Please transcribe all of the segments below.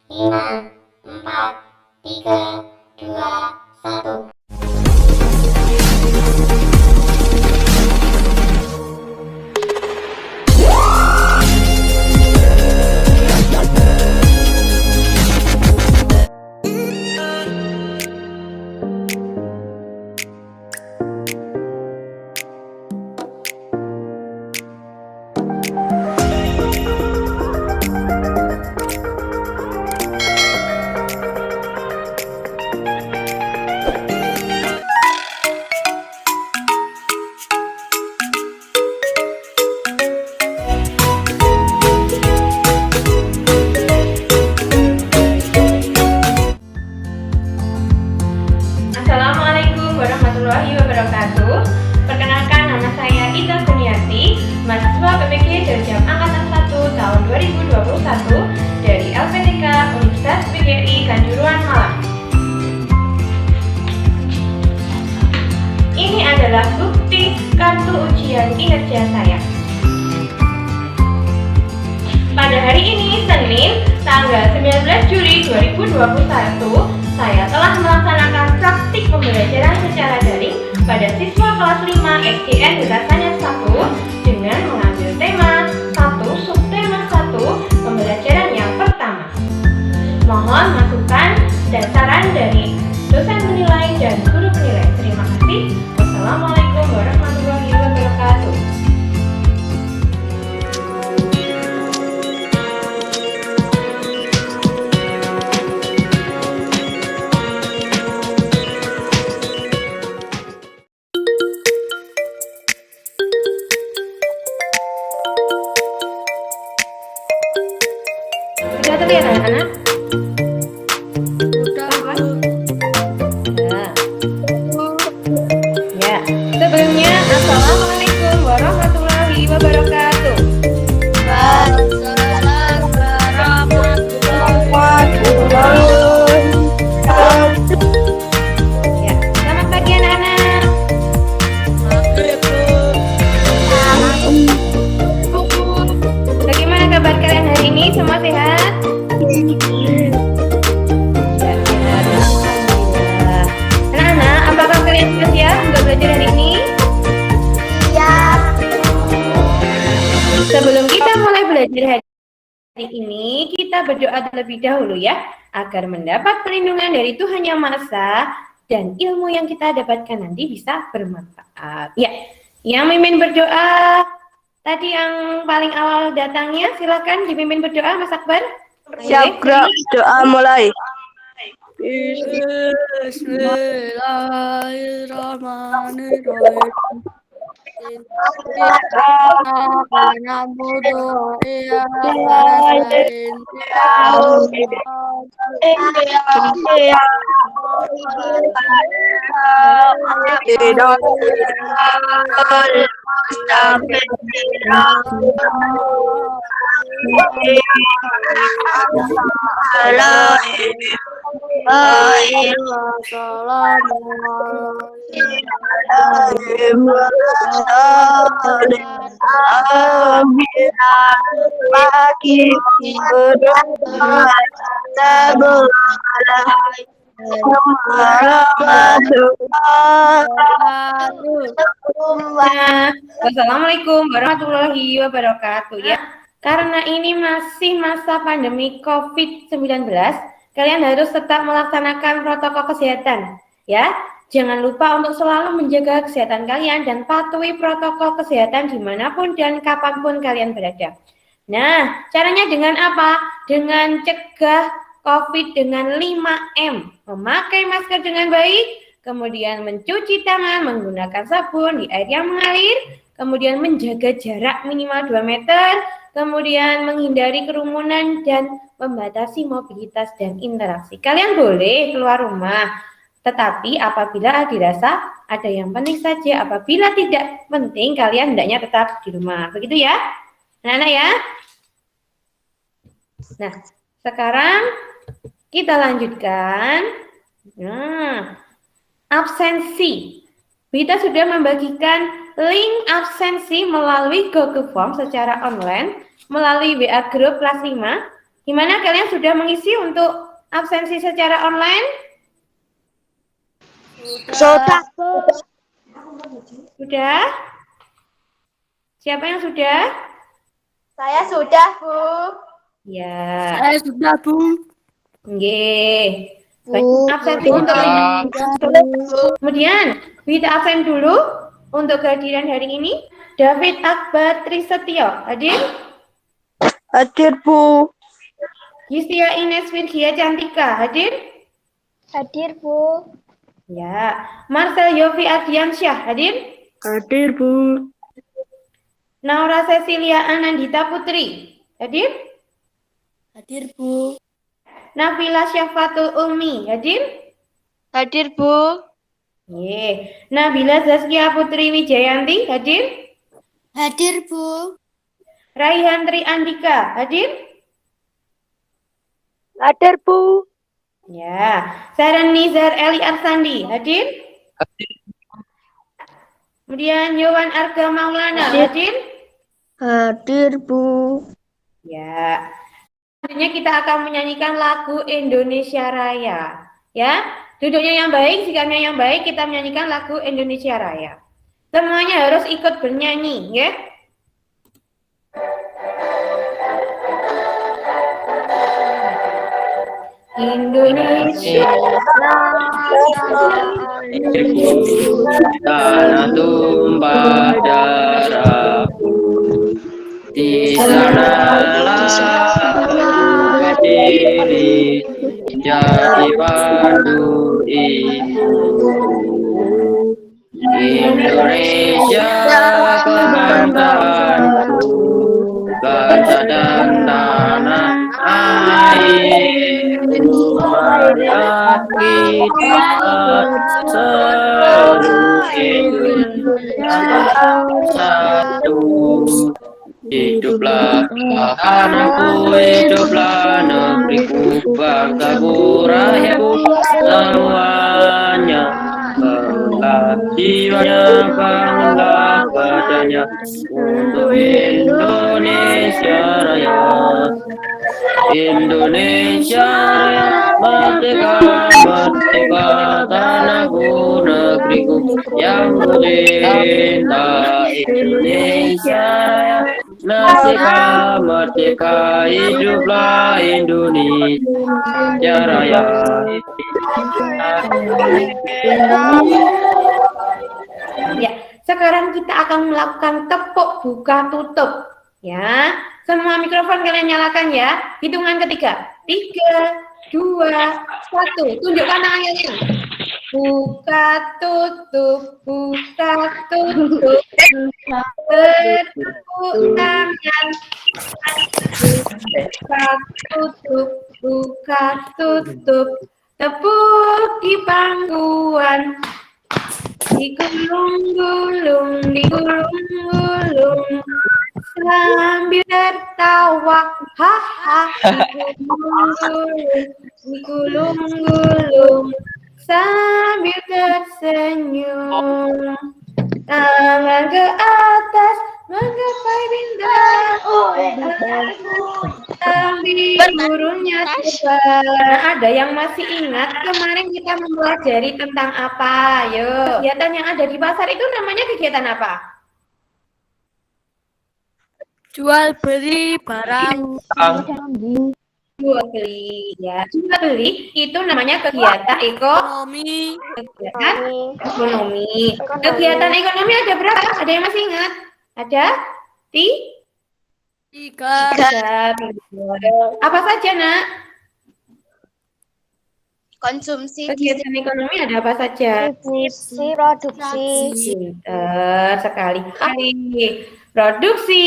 5, 4, 3, 2, 1. Assalamualaikum warahmatullahi wabarakatuh. Perkenalkan, nama saya Ida Kuniati, mahasiswa PPG Jam Angkatan 1 tahun 2021 dari LPTK Universitas PGRI Kanjuruhan Malang. Ini adalah bukti kartu ujian kinerja saya. Pada hari ini, Senin, tanggal 19 Juli 2021, saya telah melaksanakan praktik pembelajaran secara daring pada siswa kelas 5 SDN Rasanya 1 dengan mengambil tema 1 subtema 1 pembelajaran yang pertama. Mohon masukan dan saran dari dosen penilai dan guru penilai. Terima kasih. Wassalamualaikum warahmatullahi wabarakatuh. Sudah terlihat anak-anak? Udah, Kan? Ya. Sebelumnya, Assalamualaikum warahmatullahi wabarakatuh. Waalaikumsalam warahmatullahi wabarakatuh. Ya. Selamat pagi anak-anak. Bagaimana kabar kalian hari ini? Semua sehat? Ya, sehat. Alhamdulillah. Anak-anak, apakah kalian sudah siap untuk belajar hari ini? Sebelum kita mulai belajar hari ini, kita berdoa terlebih dahulu ya, agar mendapat perlindungan dari Tuhan Yang Maha Esa dan ilmu yang kita dapatkan nanti bisa bermanfaat. Ya, yang mimpin berdoa tadi yang paling awal datangnya, silakan dipimpin berdoa Mas Akbar. Siap, gerak. Doa mulai. Bismillahirrahmanirrahim. Wassalamualaikum warahmatullahi wabarakatuh ya. Karena ini masih masa pandemi COVID-19, kalian harus tetap melaksanakan protokol kesehatan ya. Jangan lupa untuk selalu menjaga kesehatan kalian dan patuhi protokol kesehatan dimanapun dan kapanpun kalian berada. Nah, caranya dengan apa? Dengan cegah COVID dengan 5M. Memakai masker dengan baik, kemudian mencuci tangan menggunakan sabun di air yang mengalir, kemudian menjaga jarak minimal 2 meter, kemudian menghindari kerumunan dan membatasi mobilitas dan interaksi. Kalian boleh keluar rumah, tetapi apabila dirasa ada yang penting saja, apabila tidak penting kalian hendaknya tetap di rumah. Begitu ya, anak-anak ya. Nah, sekarang kita lanjutkan. Nah, absensi. Kita sudah membagikan link absensi melalui Google Form secara online, melalui WA Group kelas 5. Gimana kalian sudah mengisi untuk absensi secara online? Sudah. Sudah? Siapa yang sudah? Saya sudah, Bu. Ya. Saya sudah, Bu. Nggih. Bu. Absensi untuk kemudian kita absen dulu untuk kehadiran hari ini. David Akbar Trisetyo, hadir? Hadir, Bu. Yustia Ines Virgia Cantika, hadir? Hadir, Bu. Ya. Marcel Yofi Ardiansyah, hadir? Hadir, Bu. Naura Cecilia Anandita Putri, hadir? Hadir, Bu. Nabila Syafatul Umi, hadir? Hadir, Bu. Ye. Nabila Zaskia Putri Wijayanti, hadir? Hadir, Bu. Raihan Tri Andika, hadir? Hadir, Bu. Ya. Saran Nizar Eli Arsandi, hadir? Kemudian Yowan Arga Maulana, hadir? Hadir, Bu. Ya. Selanjutnya kita akan menyanyikan lagu Indonesia Raya. Ya. Duduknya yang baik, sikapnya yang baik, kita menyanyikan lagu Indonesia Raya. Semuanya harus ikut bernyanyi, ya. Indonesia tanah tumpah darahku, di sanalah berdiri jadi pandu ibu. Indonesia kebanggaanku, bangsa dan tanah air, rakyat kita seluruh Indonesia satu. Hiduplah anakku, hiduplah negeriku, bangsaku, rakyatku semuanya. Bangga jiwanya, bangga badannya untuk Indonesia Raya. Indonesia Raya, merdeka, merdeka, tanahku, negeriku yang kucinta. Indonesia Raya, merdeka, merdeka, hiduplah Indonesia Raya. Ya, sekarang kita akan melakukan tepuk buka tutup. Ya, semua mikrofon kalian nyalakan ya. Hitungan ketiga. 3, 2, 1. Tunjukkan tangan kalian. Buka tutup, buka tutup. Bertepuk tangan. Buka tutup, buka tutup. Tepuk di pangkuan. Digulung-gulung, digulung-gulung, sambil tertawa, haha. Digulung-gulung, sambil tersenyum. Tangan ke atas, menggapai bintang. Sambil burungnya terbang. Ada yang masih ingat kemarin kita mempelajari tentang apa? Ayo. Kegiatan yang ada di pasar itu namanya kegiatan apa? Jual beli barang. Jual beli. Ya, jual beli itu namanya kegiatan Ekonomi. ekonomi. Kegiatan ekonomi ada berapa? Ada yang masih ingat? Ada? Tiga. Apa saja, Nak? Konsumsi, Kegiatan ekonomi ada apa saja? distribusi, produksi. Pinter sekali. Produksi,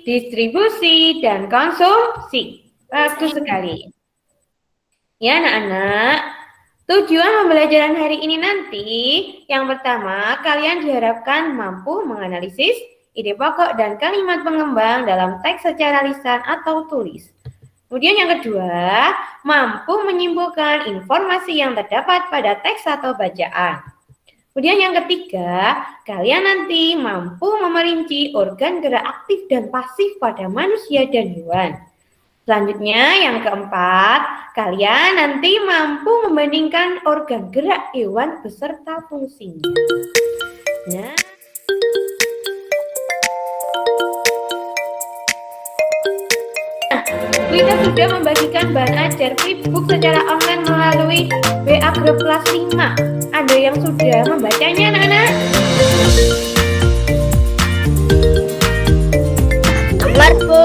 distribusi, dan konsumsi. Bagus sekali. Ya, anak-anak. Tujuan pembelajaran hari ini nanti, yang pertama, kalian diharapkan mampu menganalisis ide pokok dan kalimat pengembang dalam teks secara lisan atau tulis. Kemudian yang kedua, mampu menyimpulkan informasi yang terdapat pada teks atau bacaan. Kemudian yang ketiga, kalian nanti mampu memerinci organ gerak aktif dan pasif pada manusia dan hewan. Selanjutnya yang keempat, kalian nanti mampu membandingkan organ gerak hewan beserta fungsinya. Nah, kita sudah membagikan bahan ajar flipbook secara online melalui WA Grup kelas 5. Ada yang sudah membacanya, anak-anak? Nomor Bu.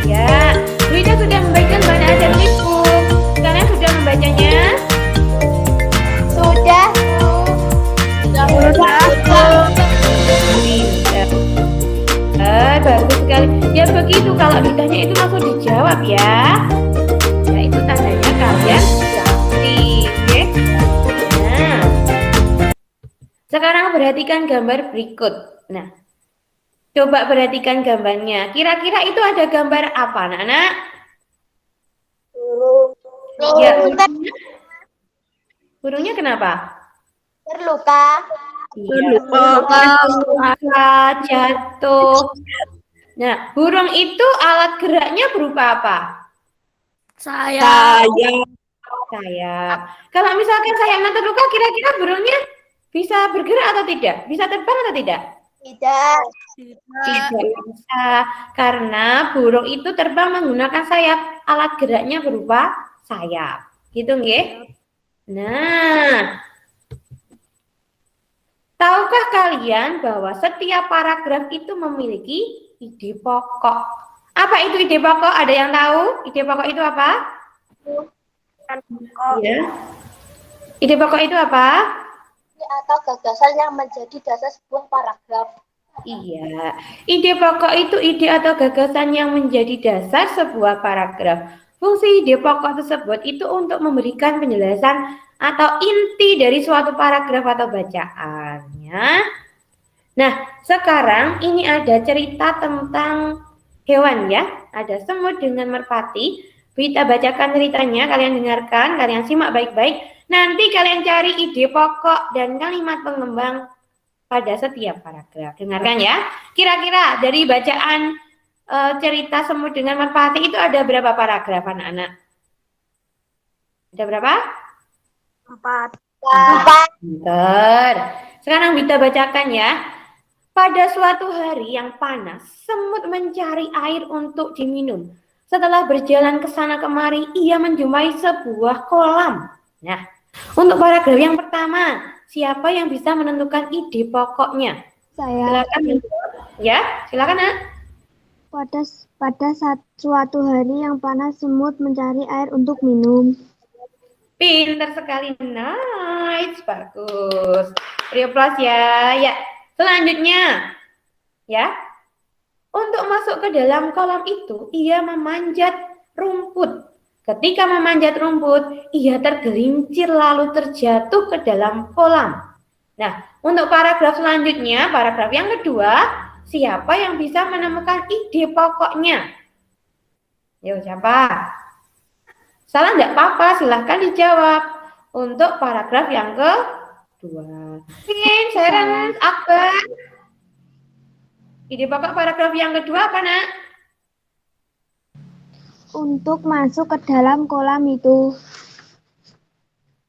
Ya, Wida sudah membagikan bahan ajar flipbook. Kalian sudah membacanya? Sudah Bu. Bagus sekali. Ya begitu, kalau ditanya itu langsung dijawab ya. Ya itu tandanya kalian cantik, oke? Nah, sekarang perhatikan gambar berikut. Nah, coba perhatikan gambarnya. Kira-kira itu ada gambar apa, anak-anak? Ya, burungnya kenapa? Terluka. Terluka, jatuh. Nah, burung itu alat geraknya berupa apa? Saya. Sayap. Kalau misalkan sayapnya terluka, kira-kira burungnya bisa bergerak atau tidak? Bisa terbang atau tidak? Tidak. Tidak bisa, karena burung itu terbang menggunakan sayap. Alat geraknya berupa sayap. Gitu nggih? Nah, tahukah kalian bahwa setiap paragraf itu memiliki ide pokok? Apa itu ide pokok? Ada yang tahu? Ide pokok itu apa? Ya. Ide pokok itu apa? Atau gagasan yang menjadi dasar sebuah paragraf. Iya, ide pokok itu ide atau gagasan yang menjadi dasar sebuah paragraf. Fungsi ide pokok tersebut itu untuk memberikan penjelasan atau inti dari suatu paragraf atau bacaannya. Nah, sekarang ini ada cerita tentang hewan ya. Ada semut dengan merpati. Kita bacakan ceritanya, kalian dengarkan, kalian simak baik-baik. Nanti kalian cari ide pokok dan kalimat pengembang pada setiap paragraf. Dengarkan ya. Kira-kira dari bacaan cerita semut dengan merpati itu ada berapa paragraf, anak-anak? Ada berapa? 4. Pinter. Sekarang kita bacakan ya. Pada suatu hari yang panas, semut mencari air untuk diminum. Setelah berjalan ke sana kemari, ia menjumpai sebuah kolam. Nah, untuk paragraf yang pertama, siapa yang bisa menentukan ide pokoknya? Saya. Silakan. Ya, silakan, Nak. Pada suatu hari yang panas, semut mencari air untuk minum. Pinter sekali, nice, bagus. Beri aplaus ya. Ya, selanjutnya, ya, untuk masuk ke dalam kolam itu, ia memanjat rumput. Ketika memanjat rumput, ia tergelincir lalu terjatuh ke dalam kolam. Nah, untuk paragraf selanjutnya, paragraf yang kedua, siapa yang bisa menemukan ide pokoknya? Yuk, siapa? Salah enggak apa-apa, silahkan dijawab. Untuk paragraf yang kedua. Sharon, Akbar. Ide pokok paragraf yang kedua apa, Nak? Untuk masuk ke dalam kolam itu.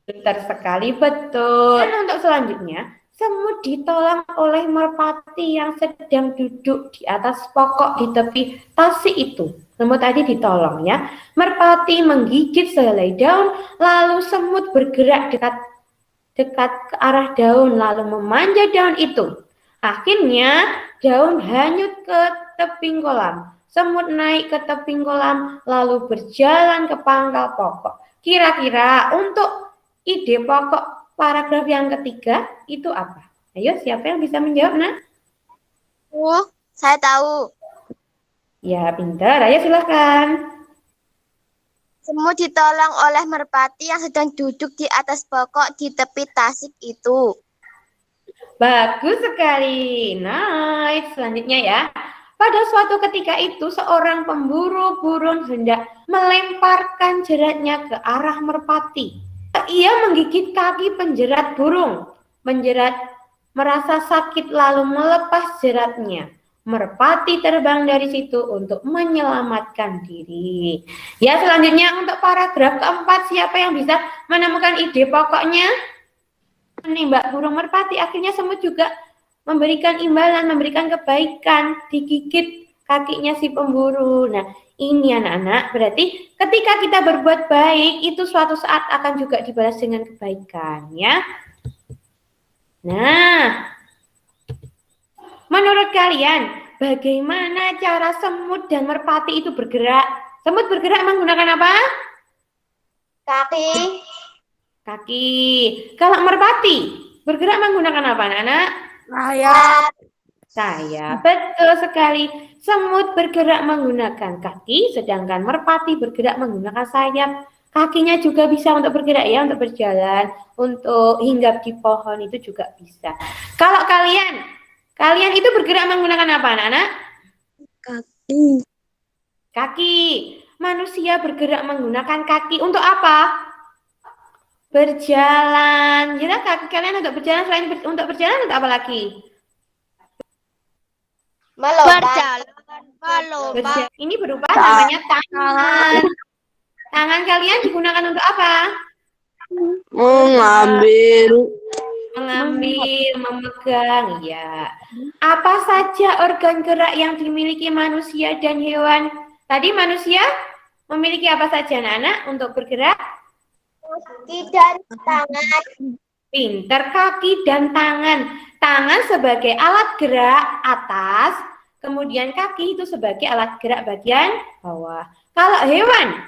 Pintar sekali, betul. Dan untuk selanjutnya, semut ditolong oleh merpati yang sedang duduk di atas pokok di tepi tasik itu. Semut tadi ditolong ya. Merpati menggigit sehelai daun, lalu semut bergerak dekat ke arah daun, lalu memanjat daun itu. Akhirnya daun hanyut ke tebing kolam. Semut naik ke tebing kolam, lalu berjalan ke pangkal pokok. Kira-kira untuk ide pokok paragraf yang ketiga itu apa? Ayo, siapa yang bisa menjawab, Nak? Saya tahu. Ya, pintar. Ayo, silahkan. Semut ditolong oleh merpati yang sedang duduk di atas pokok di tepi tasik itu. Bagus sekali. Nice. Selanjutnya ya. Pada suatu ketika itu, seorang pemburu burung hendak melemparkan jeratnya ke arah merpati. Ia menggigit kaki penjerat burung. Penjerat merasa sakit lalu melepas jeratnya. merpati terbang dari situ untuk menyelamatkan diri. Ya, selanjutnya untuk paragraf keempat, siapa yang bisa menemukan ide pokoknya? Menembak burung merpati, akhirnya semut juga memberikan imbalan, memberikan kebaikan, digigit kakinya si pemburu. Nah, ini anak-anak, berarti ketika kita berbuat baik, itu suatu saat akan juga dibalas dengan kebaikan, ya. Nah, menurut kalian, bagaimana cara semut dan merpati itu bergerak? Semut bergerak menggunakan apa? Kaki. Kaki. Kalau merpati bergerak menggunakan apa, anak-anak? Sayap. Sayap. Betul sekali. Semut bergerak menggunakan kaki, sedangkan merpati bergerak menggunakan sayap. Kakinya juga bisa untuk bergerak ya, untuk berjalan, untuk hinggap di pohon itu juga bisa. Kalau kalian itu bergerak menggunakan apa, anak-anak? Kaki. Kaki. Manusia bergerak menggunakan kaki untuk apa? Berjalan. Jadi kaki kalian untuk berjalan, selain untuk berjalan untuk apa lagi? Melompat. Ini berupa namanya tangan. Tangan kalian digunakan untuk apa? Mengambil. Mengambil, memegang, ya. Apa saja organ gerak yang dimiliki manusia dan hewan? Tadi manusia memiliki apa saja, anak-anak, untuk bergerak? Kaki dan tangan. Pinter, kaki dan tangan. Tangan sebagai alat gerak atas, kemudian kaki itu sebagai alat gerak bagian bawah. Kalau hewan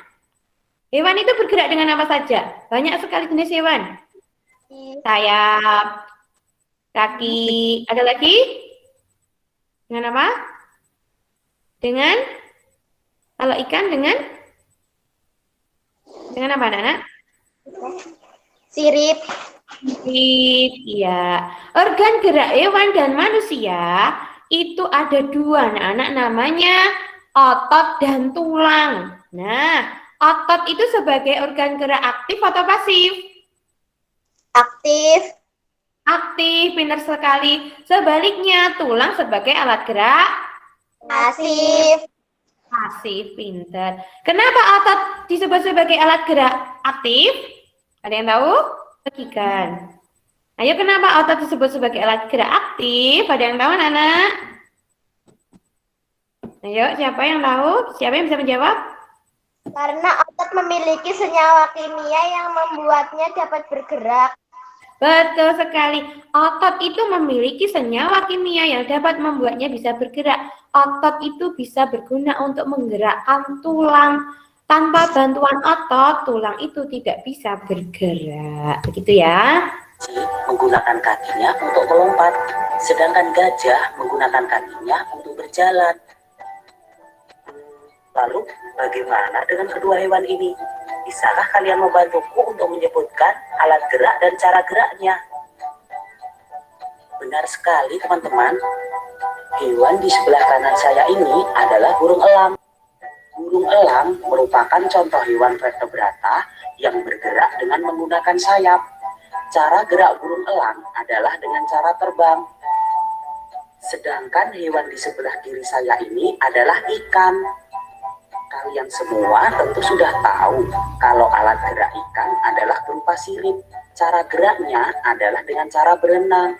itu bergerak dengan apa saja? Banyak sekali jenis hewan. Sayap, kaki, ada lagi? Dengan apa? Dengan, kalau ikan dengan apa, anak-anak? Sirip. Iya. Organ gerak hewan dan manusia itu ada dua, anak-anak, namanya otot dan tulang. Nah, otot itu sebagai organ gerak aktif atau pasif? Aktif. Aktif, pintar sekali. Sebaliknya, tulang sebagai alat gerak Pasif. pasif, pintar. Kenapa otot disebut sebagai alat gerak aktif? Ada yang tahu? Bagikan. Ayo, kenapa otot disebut sebagai alat gerak aktif? Ada yang tahu, anak-anak? Ayo, siapa yang tahu? Siapa yang bisa menjawab? Karena otot memiliki senyawa kimia yang membuatnya dapat bergerak. Betul sekali. Otot itu memiliki senyawa kimia yang dapat membuatnya bisa bergerak. Otot itu bisa berguna untuk menggerakkan tulang. Tanpa bantuan otot, tulang itu tidak bisa bergerak. Begitu ya. Menggunakan kakinya untuk melompat, sedangkan gajah menggunakan kakinya untuk berjalan. Lalu, bagaimana dengan kedua hewan ini? Bisakah kalian membantuku untuk menyebutkan alat gerak dan cara geraknya? Benar sekali, teman-teman. Hewan di sebelah kanan saya ini adalah burung elang. Burung elang merupakan contoh hewan vertebrata yang bergerak dengan menggunakan sayap. Cara gerak burung elang adalah dengan cara terbang. Sedangkan hewan di sebelah kiri saya ini adalah ikan. Kalian semua tentu sudah tahu kalau alat gerak ikan adalah berupa sirip. Cara geraknya adalah dengan cara berenang.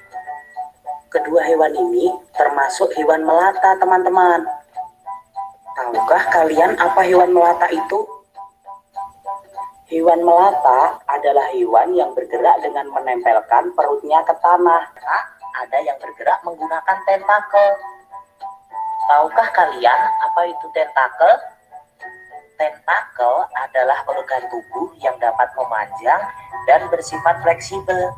Kedua hewan ini termasuk hewan melata, teman-teman. Tahukah kalian apa hewan melata itu? Hewan melata adalah hewan yang bergerak dengan menempelkan perutnya ke tanah. Ada yang bergerak menggunakan tentakel. Tahukah kalian apa itu tentakel? Tentakel adalah organ tubuh yang dapat memanjang dan bersifat fleksibel.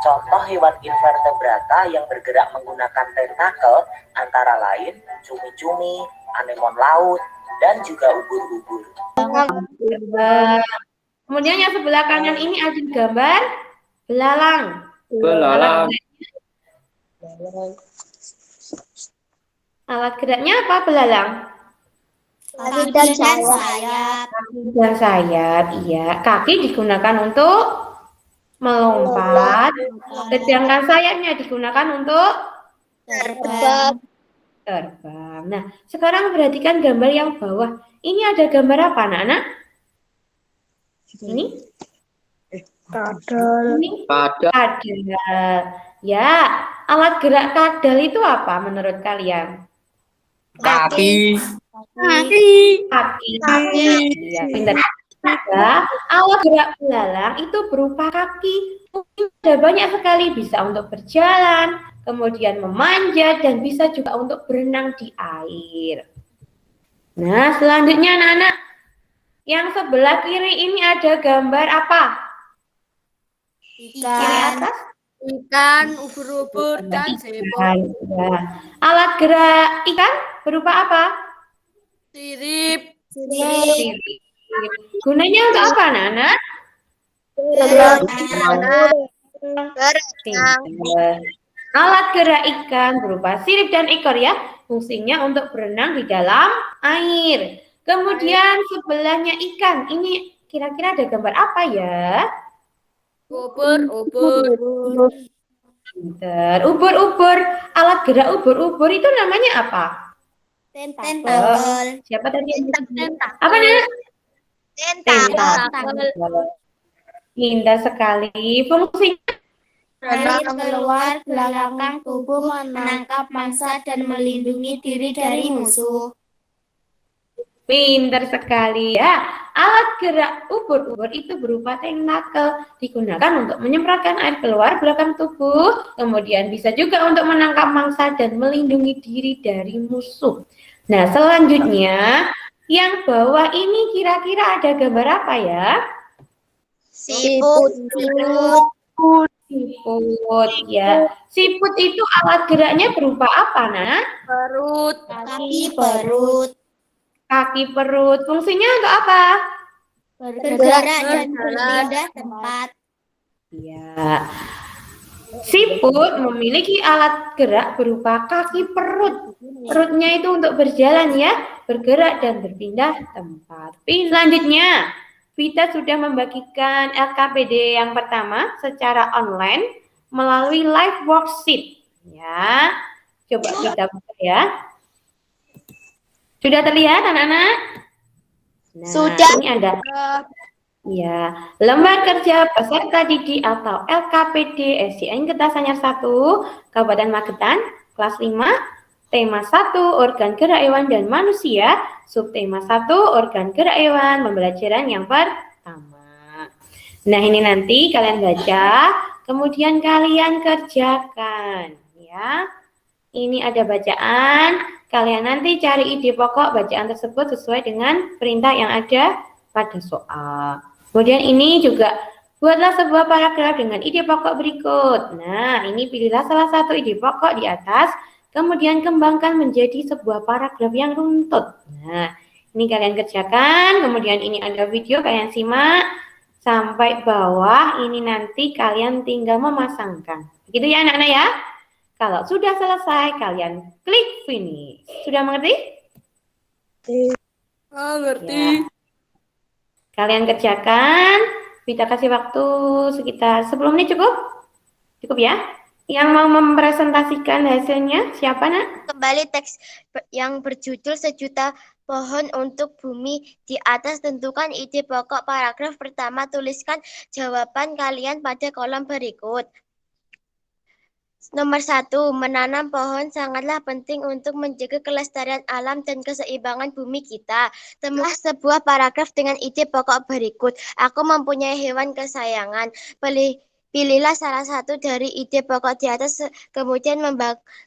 Contoh hewan invertebrata yang bergerak menggunakan tentakel antara lain cumi-cumi, anemon laut, dan juga ubur-ubur. Kemudian yang sebelah kanan ini ada gambar belalang. Belalang. Alat geraknya apa belalang? Kaki dan sayap. Kaki dan sayap, iya. Kaki digunakan untuk melompat, sedangkan sayapnya digunakan untuk Terbang. terbang. Nah, sekarang perhatikan gambar yang bawah. Ini ada gambar apa, anak-anak? Ini? Kadal. Ini Kadal. kadal. Ya, alat gerak kadal itu apa menurut kalian? Kaki. Kaki. Ya, pintar. Ya, alat gerak belalang itu berupa kaki. Ada banyak sekali, bisa untuk berjalan, kemudian memanjat, dan bisa juga untuk berenang di air. Nah, selanjutnya anak-anak, yang sebelah kiri ini ada gambar apa? Kiri atas? Ikan, ubur-ubur, dan Ikan. Ya. Alat gerak ikan berupa apa? sirip. Sirip. Gunanya untuk apa, anak-anak? Pintar. Alat gerak ikan berupa sirip dan ekor ya. Fungsinya untuk berenang di dalam air. Kemudian sebelahnya ikan. Ini kira-kira ada gambar apa ya? Ubur-ubur. Pintar. Ubur-ubur. Alat gerak ubur-ubur itu namanya apa? Tentakel. Siapa tadi yang disebut? Apa nih? Tentakel. Indah sekali. Fungsinya Keluar belakang tubuh menangkap mangsa dan melindungi diri dari musuh. pintar sekali ya. Alat gerak ubur-ubur itu berupa tentakel, digunakan untuk menyemprotkan air keluar belakang tubuh, kemudian bisa juga untuk menangkap mangsa dan melindungi diri dari musuh. Nah, selanjutnya yang bawah ini kira-kira ada gambar apa ya? Siput. Siput ya. Siput itu alat geraknya berupa apa, Nak? Perut. Kaki perut. Kaki perut. Fungsinya untuk apa? Bergerak dan berpindah tempat. Ya. Siput memiliki alat gerak berupa kaki perut. Perutnya itu untuk berjalan ya, bergerak dan berpindah tempat. Selanjutnya, Vita sudah membagikan LKPD yang pertama secara online melalui live worksheet. Ya, coba kita buka ya. Sudah terlihat anak-anak? Nah, Sudah. ini ada ya, lembar kerja peserta didik atau LKPD SDN Kertasanyar 1, Kabupaten Magetan, kelas 5, tema 1, organ gerak hewan dan manusia, subtema 1, organ gerak hewan, pembelajaran yang pertama. Nah, ini nanti kalian baca, kemudian kalian kerjakan, ya. Ini ada bacaan, kalian nanti cari ide pokok bacaan tersebut sesuai dengan perintah yang ada pada soal. Kemudian ini juga buatlah sebuah paragraf dengan ide pokok berikut. Nah, ini pilihlah salah satu ide pokok di atas, kemudian kembangkan menjadi sebuah paragraf yang runtut. Nah, ini kalian kerjakan, kemudian ini ada video, kalian simak sampai bawah, ini nanti kalian tinggal memasangkan. Begitu ya anak-anak ya? Kalau sudah selesai, kalian klik finish. Sudah mengerti? Ngerti. Ya. Kalian kerjakan, kita kasih waktu sekitar 10 menit cukup? Cukup ya? Yang mau mempresentasikan hasilnya, siapa nak? Kembali teks yang berjudul Sejuta Pohon untuk Bumi. Di atas tentukan ide pokok paragraf pertama, tuliskan jawaban kalian pada kolom berikut. Nomor 1, menanam pohon sangatlah penting untuk menjaga kelestarian alam dan keseimbangan bumi kita. Temulah sebuah paragraf dengan ide pokok berikut. Aku mempunyai hewan kesayangan. Pilihlah salah satu dari ide pokok di atas, kemudian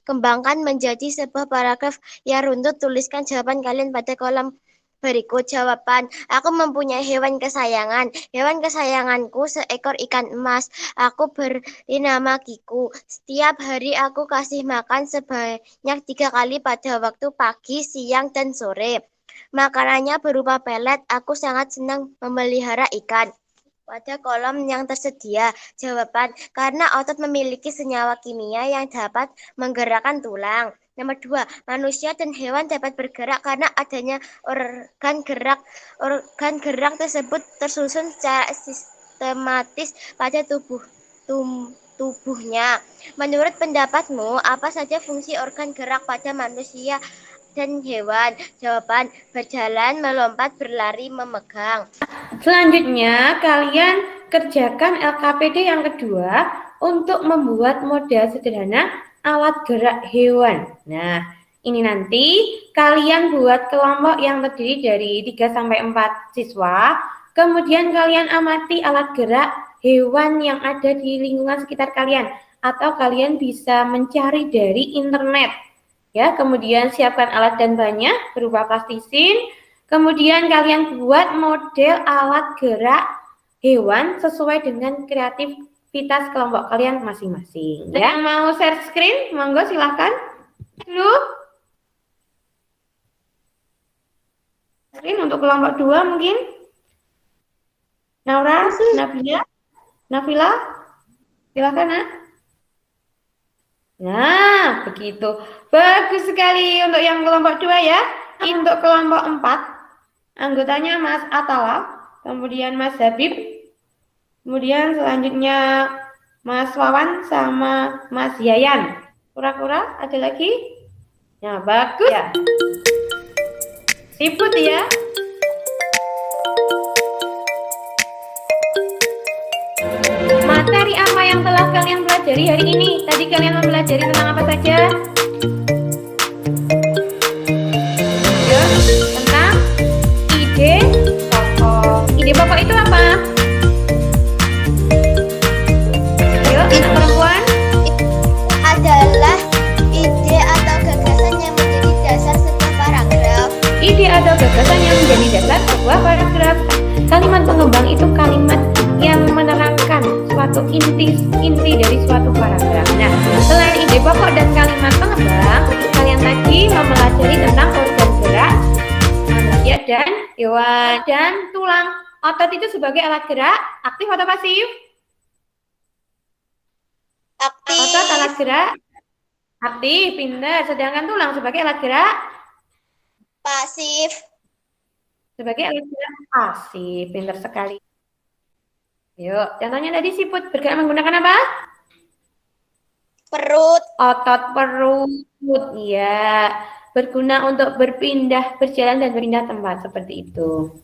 kembangkan menjadi sebuah paragraf yang runtut. Tuliskan jawaban kalian pada kolom berikut. Jawaban, aku mempunyai hewan kesayangan. Hewan kesayanganku seekor ikan emas. Aku beri nama Kiku. Setiap hari aku kasih makan sebanyak 3 kali pada waktu pagi, siang, dan sore. Makanannya berupa pelet. Aku sangat senang memelihara ikan. Pada kolom yang tersedia, jawaban, karena otot memiliki senyawa kimia yang dapat menggerakkan tulang. Nomor 2, manusia dan hewan dapat bergerak karena adanya organ gerak. Organ gerak tersebut tersusun secara sistematis pada tubuhnya. Menurut pendapatmu, apa saja fungsi organ gerak pada manusia dan hewan? Jawaban: berjalan, melompat, berlari, memegang. Selanjutnya, kalian kerjakan LKPD yang kedua untuk membuat model sederhana alat gerak hewan. Nah, ini nanti kalian buat kelompok yang terdiri dari 3-4 siswa. Kemudian kalian amati alat gerak hewan yang ada di lingkungan sekitar kalian. Atau kalian bisa mencari dari internet. Ya, kemudian siapkan alat dan bahannya berupa plastisin. Kemudian kalian buat model alat gerak hewan sesuai dengan kreativitas kelompok kalian masing-masing. Ya, mau share screen? Monggo silahkan. Dulu. Screen untuk kelompok 2 mungkin. Naura, Nabila, silahkan, Nak. Nah, begitu. Bagus sekali untuk yang kelompok 2 ya. Untuk kelompok 4, anggotanya Mas Atala, kemudian Mas Habib, kemudian selanjutnya Mas Wawan sama Mas Yayan. Kura-kura ada lagi? Nah, bagus ya. Siput ya. Materi apa yang telah kalian pelajari hari ini? Tadi kalian mempelajari tentang apa saja? Ya, tentang ide pokok. Ide pokok itu apa? Ayo, anak perempuan. Adalah ide atau gagasan yang menjadi dasar sebuah paragraf. Ide atau gagasan yang menjadi dasar sebuah paragraf. Kalimat pengembang itu kalimat yang menerangkan suatu inti dari suatu paragraf. Nah, selain ide pokok dan kalimat pengembang, kalian tadi mempelajari tentang organ gerak manusia dan hewan dan tulang. Otot itu sebagai alat gerak aktif atau pasif? Aktif. Otot alat gerak aktif, pintar. Sedangkan tulang sebagai alat gerak Pasif. sebagai alat gerak pasif, pintar sekali. Yuk, contohnya tadi siput bergerak menggunakan apa? Perut. Otot perut, ya. Berguna untuk berpindah, berjalan dan berpindah tempat seperti itu.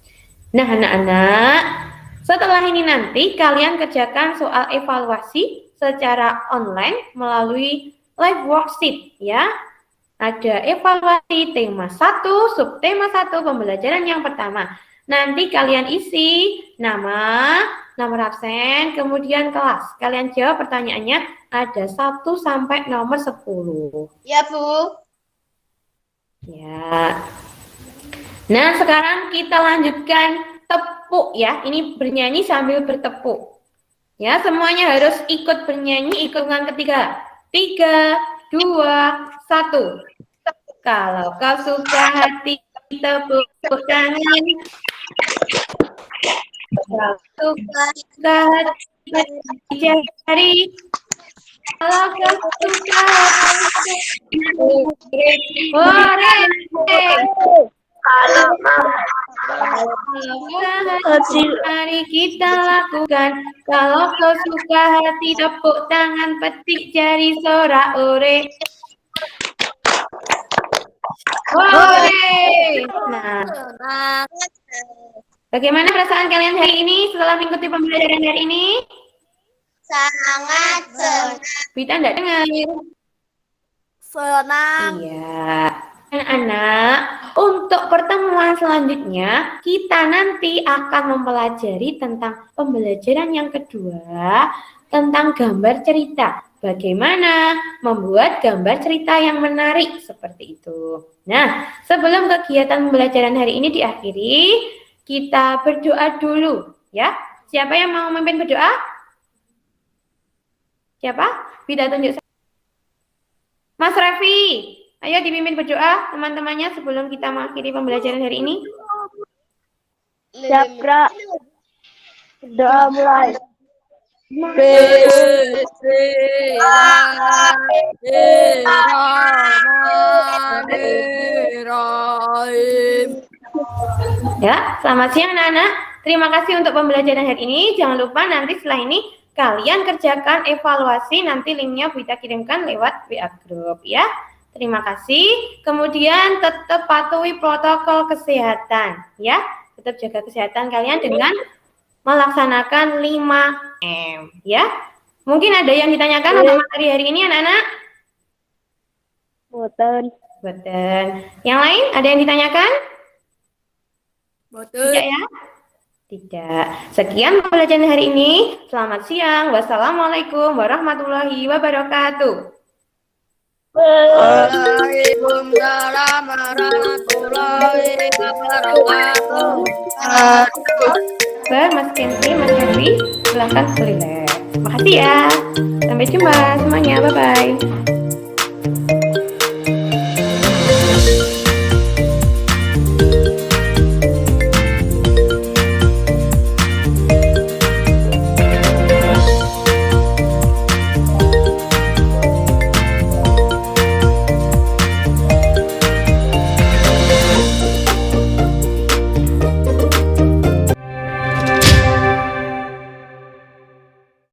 Nah, anak-anak, setelah ini nanti kalian kerjakan soal evaluasi secara online melalui live worksheet, ya. Ada evaluasi tema 1, subtema 1, pembelajaran yang pertama. Nanti kalian isi nama, nomor absen, kemudian kelas. Kalian jawab pertanyaannya ada 1 sampai nomor 10. Ya, Bu. Ya. Nah, sekarang kita lanjutkan tepuk ya. Ini bernyanyi sambil bertepuk. Ya, semuanya harus ikut bernyanyi, ikut dengan ketiga. 3, 2, 1. Kalau kau suka hati, tepuk tangan. Kalau suka hati, jari. Kalau kau suka hati, mari kita lakukan. Kalau kau suka hati, tepuk tangan, petik jari, sorak ore. Ore. Nah, bagaimana perasaan kalian hari ini setelah mengikuti pembelajaran hari ini? Sangat senang. Vita enggak dengar. Senang. Iya. Anak-anak, untuk pertemuan selanjutnya, kita nanti akan mempelajari tentang pembelajaran yang kedua, tentang gambar cerita. Bagaimana membuat gambar cerita yang menarik seperti itu. Nah, sebelum kegiatan pembelajaran hari ini diakhiri, kita berdoa dulu, ya. Siapa yang mau memimpin berdoa? Siapa? Bisa tunjuk. Mas Raffi, ayo dipimpin berdoa teman-temannya sebelum kita mengakhiri pembelajaran hari ini. Siap, doa mulai. Ya, selamat siang anak-anak. Terima kasih untuk pembelajaran hari ini. Jangan lupa nanti setelah ini kalian kerjakan evaluasi, nanti linknya kita kirimkan lewat WA Group ya. Terima kasih. Kemudian tetap patuhi protokol kesehatan ya. Tetap jaga kesehatan kalian dengan melaksanakan 5M ya. Mungkin ada yang ditanyakan untuk materi hari ini anak-anak? Boten. Betul. Yang lain ada yang ditanyakan? Boten. Tidak ya? Tidak. Sekian pembelajaran hari ini. Selamat siang. Wassalamualaikum warahmatullahi wabarakatuh. Waalaikumsalam warahmatullahi wabarakatuh. Mas Kenzi, Mas Henry, silahkan selesai. Makasih ya. Sampai jumpa semuanya. Bye-bye.